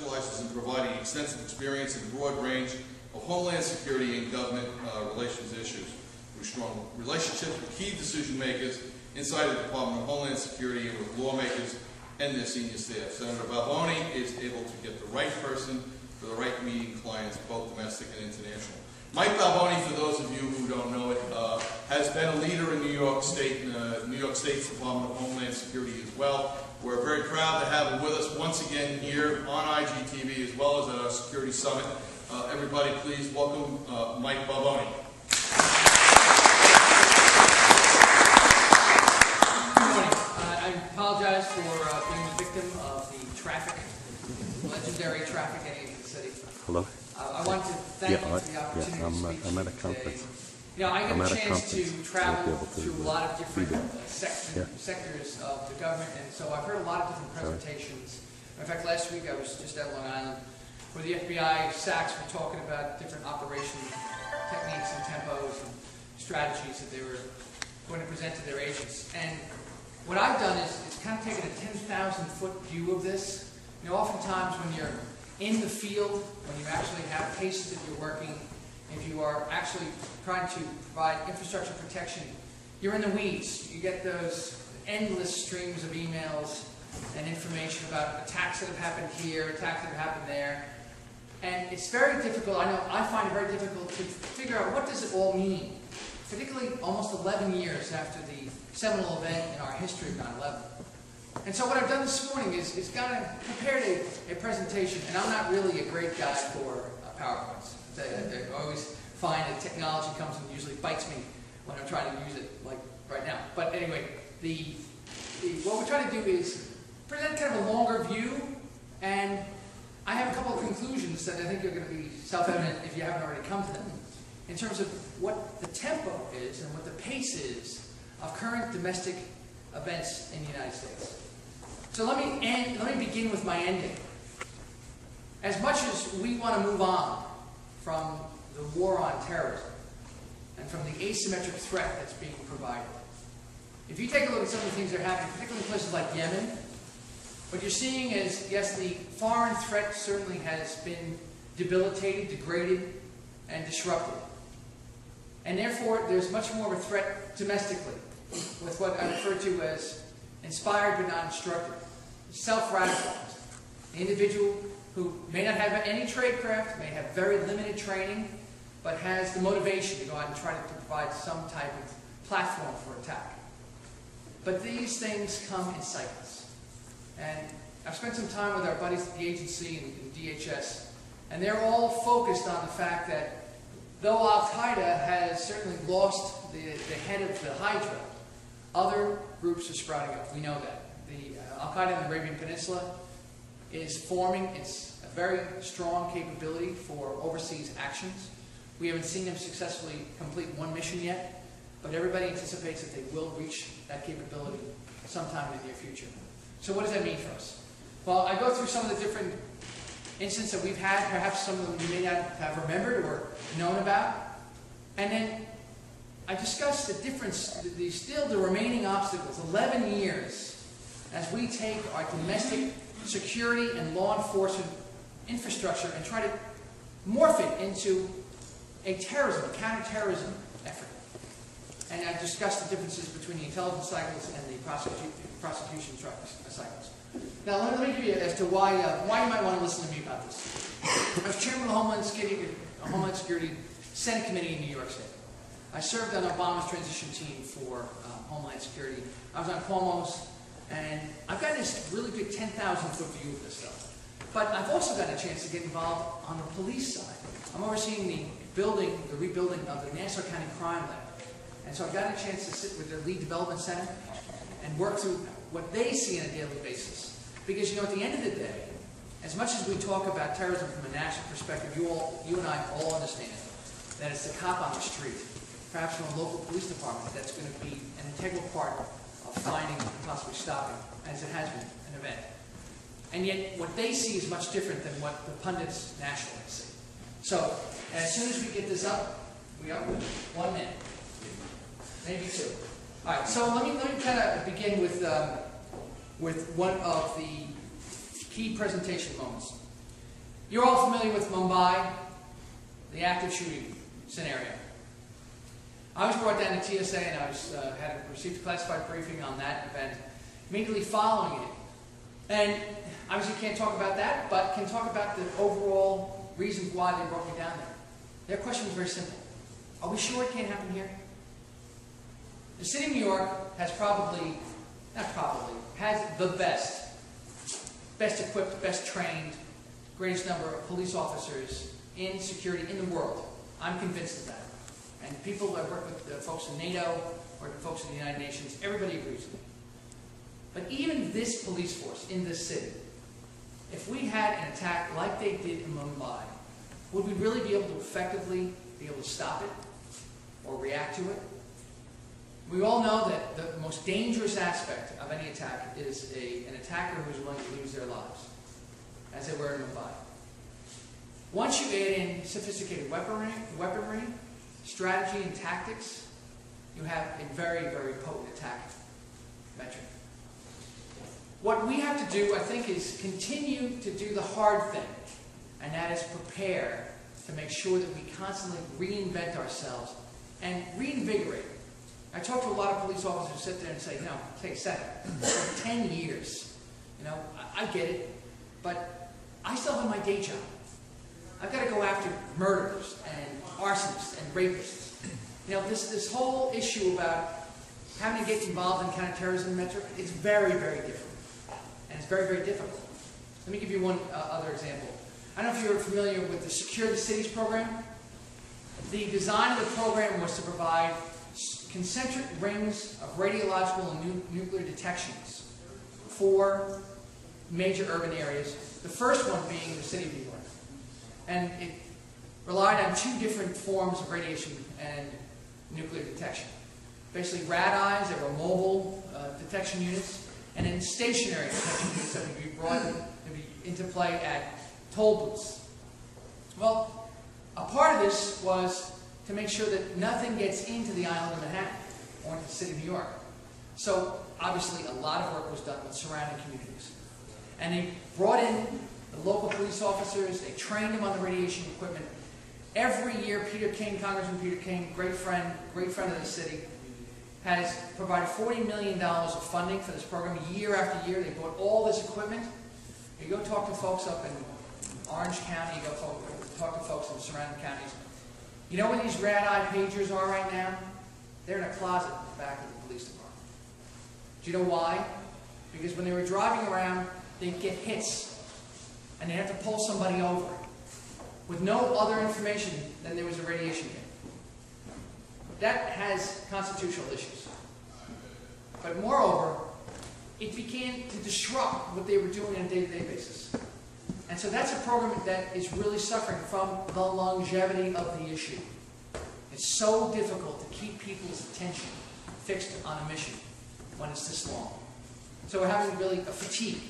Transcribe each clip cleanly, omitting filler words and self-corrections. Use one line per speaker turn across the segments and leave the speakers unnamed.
specializes in providing extensive experience in a broad range of Homeland Security and government relations issues through strong relationships with key decision makers inside the Department of Homeland Security and with lawmakers and their senior staff. Senator Balboni is able to get the right person for the right meeting clients, both domestic and international. Mike Balboni, for those of you who don't know it, has been a leader in New York State's Department of Homeland Security as well. We're very proud to have him with us once again here on IGTV as well as at our Security Summit. Everybody, please welcome Mike Balboni.
Good morning. I apologize for being the victim of the legendary traffic in the city.
Hello?
I want to thank you for the opportunity to speak
I'm at a
today.
conference.
You know, I get a chance to travel
to
through a lot of different sectors of the government, and so I've heard a lot of different presentations. In fact, last week I was just at Long Island, where the FBI SACs were talking about different operation techniques and tempos and strategies that they were going to present to their agents. And what I've done is kind of taken a 10,000-foot view of this. You know, oftentimes when you're in the field, when you actually have cases that you're working, if you are actually trying to provide infrastructure protection, you're in the weeds. You get those endless streams of emails and information about attacks that have happened here, attacks that have happened there. And it's very difficult, I find it very difficult to figure out what does it all mean, particularly almost 11 years after the seminal event in our history of 9/11. And so what I've done this morning is prepared a presentation, and I'm not really a great guy for PowerPoints. I always find that technology comes and usually bites me when I'm trying to use it, like right now. But anyway, what we're trying to do is present kind of a longer view, and I have a couple of conclusions that I think are going to be self-evident if you haven't already come to them, in terms of what the tempo is and what the pace is of current domestic events in the United States. So let me begin with my ending. As much as we want to move on from the war on terrorism and from the asymmetric threat that's being provided, if you take a look at some of the things that are happening, particularly in places like Yemen, what you're seeing is, yes, the foreign threat certainly has been debilitated, degraded, and disrupted. And therefore, there's much more of a threat domestically, with what I refer to as inspired but not instructed, self-radicalized. The individual who may not have any tradecraft, may have very limited training, but has the motivation to go out and try to provide some type of platform for attack. But these things come in cycles. And I've spent some time with our buddies at the agency and DHS, and they're all focused on the fact that though Al-Qaeda has certainly lost the head of the Hydra, other groups are sprouting up. We know that. The Al-Qaeda in the Arabian Peninsula is forming. It's a very strong capability for overseas actions. We haven't seen them successfully complete one mission yet, but everybody anticipates that they will reach that capability sometime in the near future. So what does that mean for us? Well, I go through some of the different incidents that we've had, perhaps some of them you may not have remembered or known about, and then I discuss the difference, the remaining obstacles, 11 years, as we take our domestic security and law enforcement infrastructure and try to morph it into a counterterrorism effort. And I discuss the differences between the intelligence cycles and the prosecution cycles. Now, let me give you as to why you might want to listen to me about this. I was chairman of the Homeland Security Senate Committee in New York State. I served on Obama's transition team for Homeland Security. I was on Cuomo's, and I've got this really big 10,000-foot view of this stuff. But I've also got a chance to get involved on the police side. I'm overseeing the rebuilding of the Nassau County Crime Lab. And so I've got a chance to sit with their lead development center and work through what they see on a daily basis. Because, you know, at the end of the day, as much as we talk about terrorism from a national perspective, you and I all understand that it's the cop on the street, perhaps from a local police department, that's going to be an integral part of finding and possibly stopping, as it has been, an event. And yet, what they see is much different than what the pundits nationally see. So, as soon as we get this up, we got 1 minute, maybe 2. All right. So let me kind of begin with one of the key presentation moments. You're all familiar with Mumbai, the active shooting scenario. I was brought down to TSA and I was had received a classified briefing on that event immediately following it. And obviously can't talk about that, but can talk about the overall reasons why they brought me down there. Their question was very simple. Are we sure it can't happen here? The city of New York has has the best equipped, best trained, greatest number of police officers in security in the world. I'm convinced of that. And people that work with folks in NATO, work with folks in the United Nations, everybody agrees with me. But even this police force in this city, if we had an attack like they did in Mumbai, would we really be able to effectively be able to stop it or react to it? We all know that the most dangerous aspect of any attack is an attacker who's willing to lose their lives, as they were in Mumbai. Once you add in sophisticated weaponry, strategy, and tactics, you have a very, very potent attack metric. What we have to do, I think, is continue to do the hard thing, and that is prepare to make sure that we constantly reinvent ourselves and reinvigorate. I talk to a lot of police officers who sit there and say, you know, take a second, for 10 years, you know, I get it, but I still have my day job. I've got to go after murderers and arsonists and rapists. You know, this whole issue about having to get involved in counterterrorism metric, it's very, very different. And it's very, very difficult. Let me give you one other example. I don't know if you're familiar with the Secure the Cities program. The design of the program was to provide concentric rings of radiological and nuclear detections for major urban areas. The first one being the city of New York. And it relied on two different forms of radiation and nuclear detection. Basically, rad-eyes, they were mobile detection units, and then stationary detection units that would be brought into play at toll booths. Well, a part of this was to make sure that nothing gets into the island of Manhattan or into the city of New York. So, obviously, a lot of work was done with surrounding communities. And they brought in the local police officers, they trained them on the radiation equipment. Every year, Peter King, Congressman Peter King, great friend of the city, has provided $40 million of funding for this program year after year. They bought all this equipment. You go talk to folks up in Orange County, you go talk to folks in the surrounding counties. You know where these rad-eye pagers are right now? They're in a closet in the back of the police department. Do you know why? Because when they were driving around, they'd get hits, and they'd have to pull somebody over with no other information than there was a radiation hit. That has constitutional issues. But moreover, it began to disrupt what they were doing on a day-to-day basis. And so that's a program that is really suffering from the longevity of the issue. It's so difficult to keep people's attention fixed on a mission when it's this long. So we're having really a fatigue.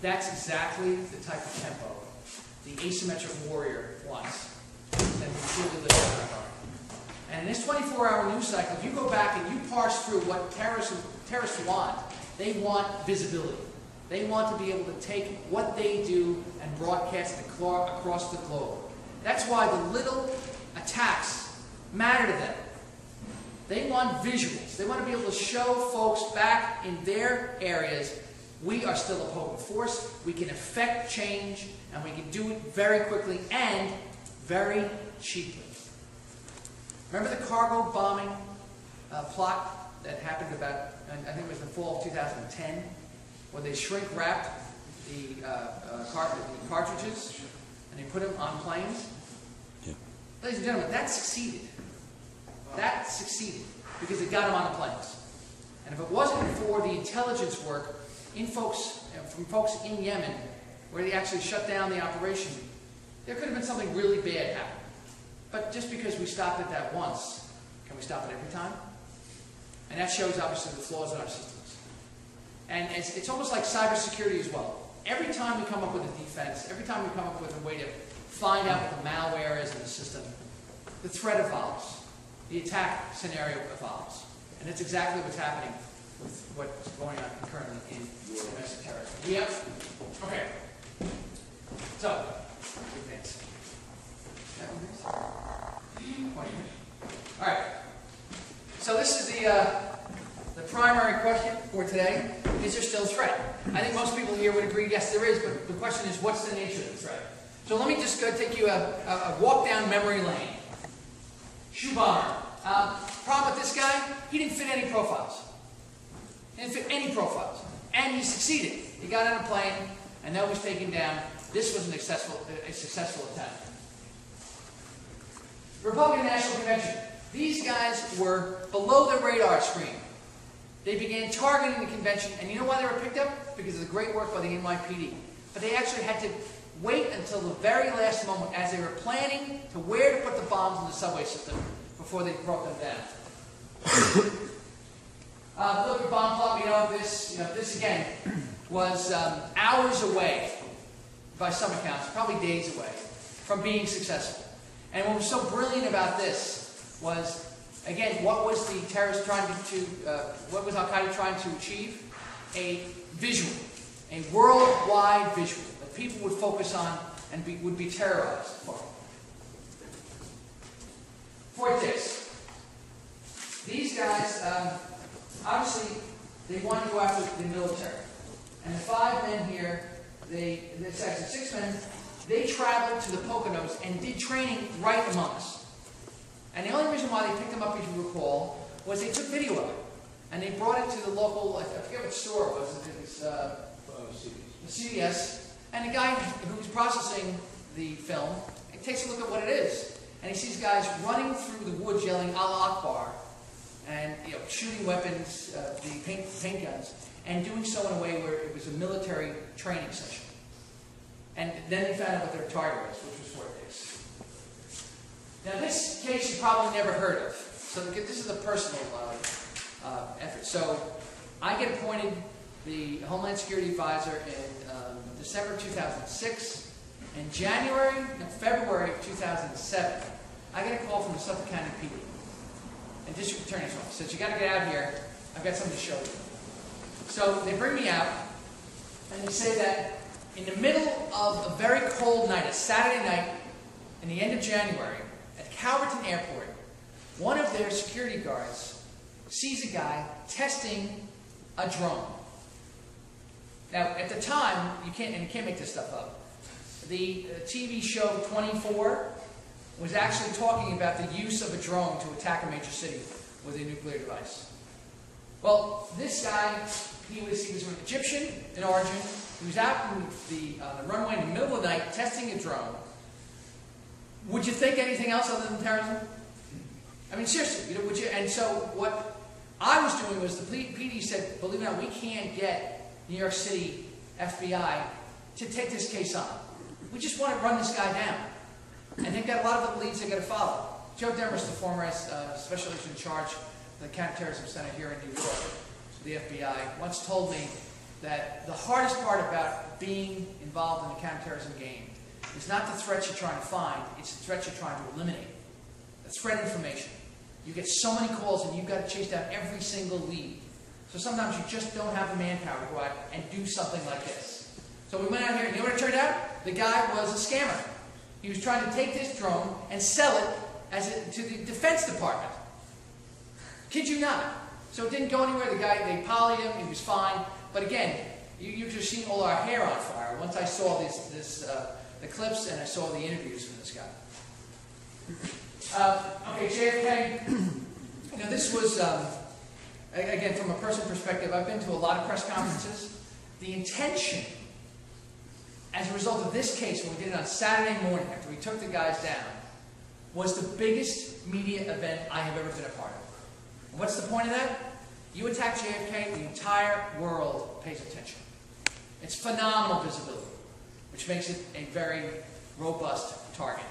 That's exactly the type of tempo the asymmetric warrior wants, and we truly live in our heart. And in this 24-hour news cycle, if you go back and you parse through what terrorists want, they want visibility. They want to be able to take what they do and broadcast it across the globe. That's why the little attacks matter to them. They want visuals. They want to be able to show folks back in their areas, we are still a potent force, we can effect change, and we can do it very quickly and very cheaply. Remember the cargo bombing plot that happened about, I think it was the fall of 2010, where they shrink-wrapped the cartridges and they put them on planes? Yeah. Ladies and gentlemen, that succeeded. That succeeded because it got them on the planes. And if it wasn't for the intelligence work from folks in Yemen, where they actually shut down the operation, there could have been something really bad happen. But just because we stopped at that once, can we stop it every time? And that shows, obviously, the flaws in our systems. And it's almost like cybersecurity as well. Every time we come up with a defense, every time we come up with a way to find out what the malware is in the system, the threat evolves. The attack scenario evolves. And that's exactly what's happening with what's going on currently in domestic terrorism. Okay. So, I think most people here would agree, yes, there is, but the question is, what's the nature of the threat? So let me just go take you a walk down memory lane. Shoe bomber. Problem with this guy, he didn't fit any profiles. He didn't fit any profiles. And he succeeded. He got on a plane, and though he was taken down, this was a successful attempt. Republican National Convention. These guys were below the radar screen. They began targeting the convention, and you know why they were picked up? Because of the great work by the NYPD. But they actually had to wait until the very last moment as they were planning to where to put the bombs in the subway system before they broke them down. Look at bomb plot, we know this. This again was hours away, by some accounts, probably days away, from being successful. And what was so brilliant about this was, again, what was the terrorists trying what was Al-Qaeda trying to achieve? A visual, a worldwide visual that people would focus on and would be terrorized for. Fort Dix. These guys, obviously, they wanted to go after the military. And the 5 men here, it's actually 6 men, they traveled to the Poconos and did training right among us. And the only reason why they picked them up, if you recall, was they took video of it. And they brought it to the local, I forget what store it was, it was the CBS. And the guy who was processing the film, he takes a look at what it is. And he sees guys running through the woods yelling Allah Akbar, and shooting weapons, the paint guns, and doing so in a way where it was a military training session. And then they found out what their target was, which was Fort Dix. Now this case you probably never heard of. So this is a personal effort. So I get appointed the Homeland Security Advisor in December 2006. In February of 2007, I get a call from the Suffolk County PD and District Attorney's Office. Says, you got to get out here. I've got something to show you. So they bring me out, and they say that in the middle of a very cold night, a Saturday night, in the end of January, at Calverton Airport, one of their security guards sees a guy testing a drone. Now, at the time, you can't make this stuff up. The TV show 24 was actually talking about the use of a drone to attack a major city with a nuclear device. Well, this guy, he was an Egyptian in origin. He was out on the runway in the middle of the night testing a drone. Would you think anything else other than terrorism? I mean, seriously, would you? And so what I was doing was the PD said, believe it or not, we can't get New York City FBI to take this case on. We just want to run this guy down. And they've got a lot of the leads they've got to follow. Joe Demers, the former special agent in charge of the Counterterrorism Center here in New York, the FBI, once told me that the hardest part about being involved in the counterterrorism game is not the threats you're trying to find, it's the threats you're trying to eliminate. The threat information. You get so many calls and you've got to chase down every single lead. So sometimes you just don't have the manpower to go out and do something like this. So we went out here, and you know what it turned out? The guy was a scammer. He was trying to take this drone and sell it to the Defense Department. Kid you not. So it didn't go anywhere. The guy, they polyed him, he was fine. But again, you've just seen all our hair on fire once I saw the clips and I saw the interviews from this guy. Okay, JFK. This was, again, from a personal perspective, I've been to a lot of press conferences. The intention, as a result of this case, when we did it on Saturday morning after we took the guys down, was the biggest media event I have ever been a part of. And what's the point of that? You attack JFK, the entire world pays attention. It's phenomenal visibility, which makes it a very robust target.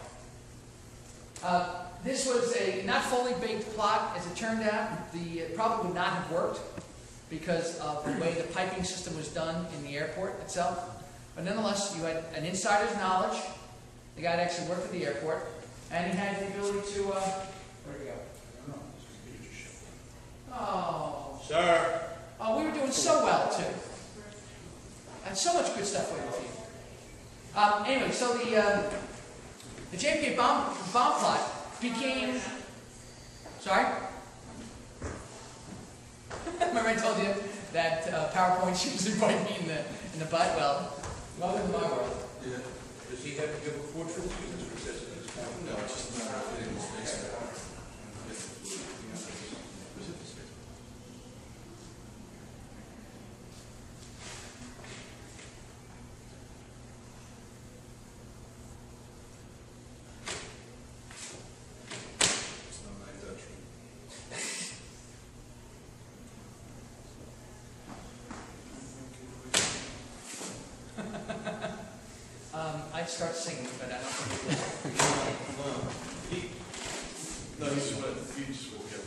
This was a not fully baked plot. As it turned out, it probably would not have worked because of the way the piping system was done in the airport itself. But nonetheless, you had an insider's knowledge. The guy that actually worked at the airport, and he had the ability to, where do we go? Oh.
Sir.
Oh, we were doing so well, too. And so much good stuff waiting for you. Anyway, so the JFK bomb plot became, sorry? Remember I told you, that PowerPoint she was inviting me in the butt. Well, welcome to my world.
Yeah.
Does he have to give a report for this business or says it is?
No, it's just a matter of fitting the space. It's not my detriment.
I'd start singing, but I don't think it will.
No, he just will get it.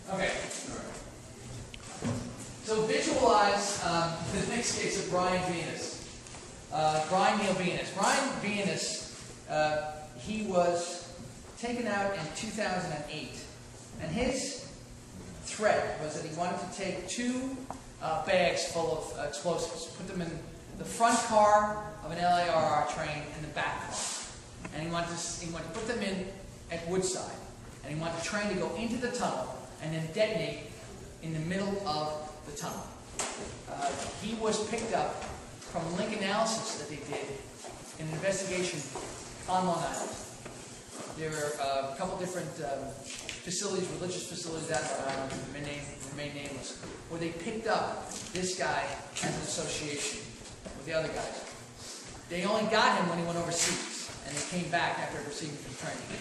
Okay.
All right.
So visualize the next case of Brian Venus. Brian Neal Venus. Brian Venus, he was taken out in 2008. And his threat was that he wanted to take 2 bags full of explosives, put them in the front car of an LARR train and the back car. And he wanted to put them in at Woodside. And he wanted the train to go into the tunnel and then detonate in the middle of the tunnel. He was picked up from a link analysis that they did in an investigation on Long Island. There were a couple different facilities, religious facilities out on Long Island, remain nameless, where they picked up this guy as an association with the other guys. They only got him when he went overseas, and they came back after receiving some training.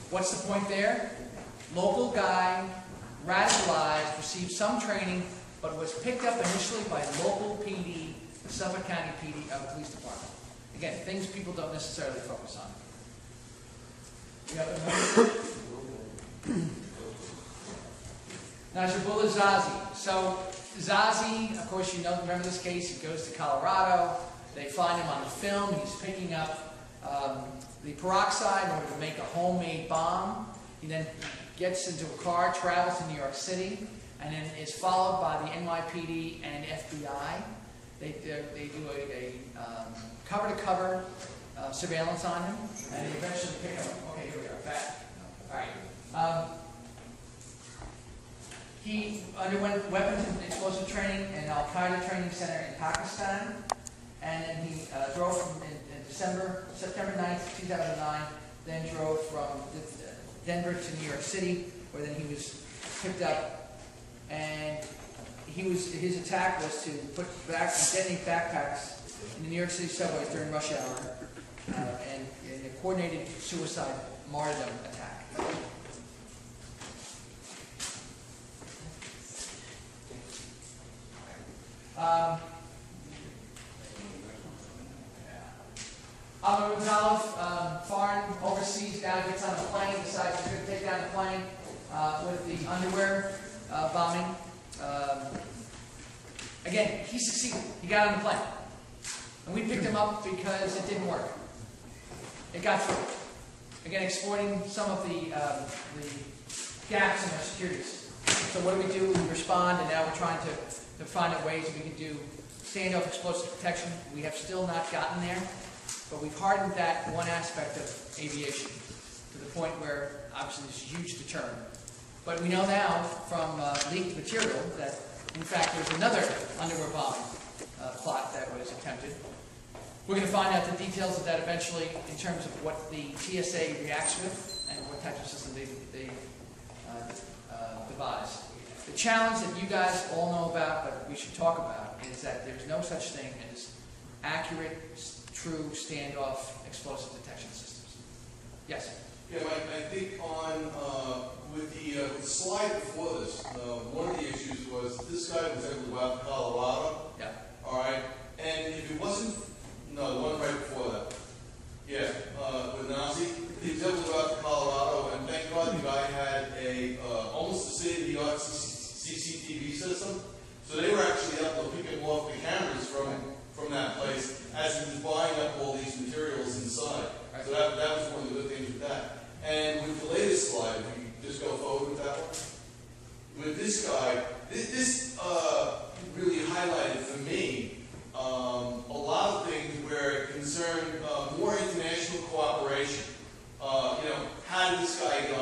What's the point there? Local guy, radicalized, received some training, but was picked up initially by local PD, the Suffolk County PD, Police Department. Again, things people don't necessarily focus on. You have another? Now, Jabula Zazi. So, Zazi, of course, remember this case, he goes to Colorado. They find him on the film. He's picking up the peroxide in order to make a homemade bomb. He then gets into a car, travels to New York City, and then is followed by the NYPD and FBI. They do a cover-to-cover surveillance on him, and they eventually pick him up. Okay, here we are, back. All right. He underwent weapons and explosive training in Al Qaeda training center in Pakistan, and then he drove from September 9th, 2009, then drove from Denver to New York City, where then he was picked up, and his attack was to detonate backpacks in the New York City subways during rush hour, and a coordinated suicide martyrdom attack. Ahmed Gonzalez, foreign, overseas, down, gets on a plane, decides he's going to take down the plane with the underwear bombing. Again, he succeeded. He got on the plane. And we picked him up because it didn't work. It got through. Again, exploiting some of the gaps in our security system. So what do? We respond, and now we're trying to find out ways we can do standoff explosive protection. We have still not gotten there, but we've hardened that one aspect of aviation to the point where obviously there's a huge deterrent. But we know now from leaked material that, in fact, there's another underwear bombing plot that was attempted. We're going to find out the details of that eventually in terms of what the TSA reacts with and what type of system they devise. The challenge that you guys all know about, but we should talk about, is that there's no such thing as accurate, true standoff explosive detection systems. Yes?
Yeah, Mike, I think with the slide before this, one of the issues was this guy was able to go out to Colorado.
Yeah.
All right. And if it wasn't, no, the one right before that. Yeah, with Nazi, he was able to go out to Colorado, and thank God the guy had almost a state-of-the-art CCTV system. So they were actually able to pick him off the cameras from that place as he was buying up all these materials inside. So that was one of the good things with that. And with the latest slide, if you just go forward with that one. With this guy, this really highlighted for me a lot of things where it concerned more international cooperation. How did this guy get